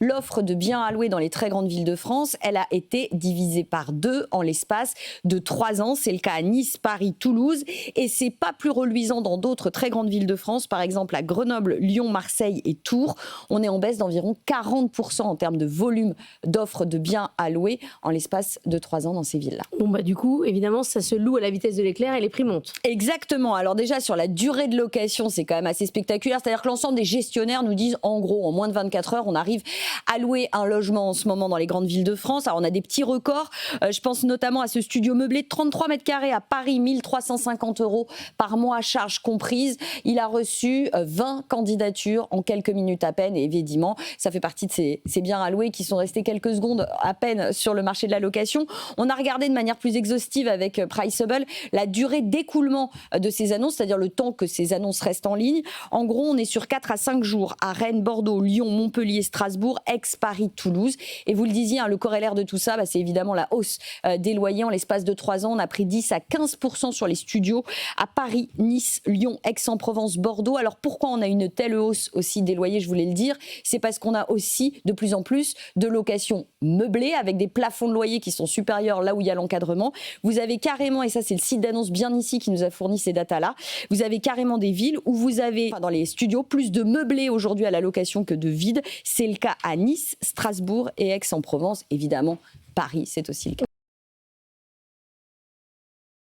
L'offre de biens à louer dans les très grandes villes de France, elle a été divisée par 2 en l'espace de 3 ans. C'est le cas à Nice, Paris, Toulouse. Et c'est pas plus reluisant dans d'autres très grandes villes de France, par exemple à Grenoble, Lyon, Marseille et Tours. On est en baisse d'environ 40% en termes de volume d'offres de biens à louer en l'espace de 3 ans dans ces villes-là. Bon du coup, évidemment, ça se loue à la vitesse de l'éclair et les prix montent. Exactement. Alors déjà, sur la durée de location, c'est quand même assez spectaculaire. C'est-à-dire que l'ensemble des gestionnaires nous disent, en gros, en moins de 24 heures, on arrive à louer un logement en ce moment dans les grandes villes de France. Alors on a des petits records. Je pense notamment à ce studio meublé de 33 mètres carrés à Paris, 1350 € par mois, charges comprises. Il a reçu 20 candidatures en quelques minutes à peine. Et évidemment, ça fait partie de ces biens à louer qui sont restés quelques secondes à peine sur le marché de la location. On a regardé de manière plus exhaustive avec Priceable la durée d'écoulement de ces annonces, c'est-à-dire le temps que ces annonces restent en ligne. En gros, on est sur 4 à 5 jours à Rennes, Bordeaux, Lyon, Montpellier, Strasbourg, Aix, Paris, Toulouse. Et vous le disiez, le corollaire de tout ça, c'est évidemment la hausse des loyers. En l'espace de 3 ans, on a pris 10 à 15% sur les studios à Paris, Nice, Lyon, Aix-en-Provence, Bordeaux. Alors pourquoi on a une telle hausse aussi des loyers, je voulais le dire, c'est parce qu'on a aussi de plus en plus de locations meublées avec des plafonds de loyer qui sont supérieurs là où il y a l'encadrement. Vous avez carrément, et ça c'est le site d'annonce Bien Ici qui nous a fourni ces datas-là, vous avez carrément des villes où vous avez, dans les studios, plus de meublés aujourd'hui à la location que de vides. C'est le cas à Nice, Strasbourg et Aix-en-Provence. Évidemment, Paris, c'est aussi le cas.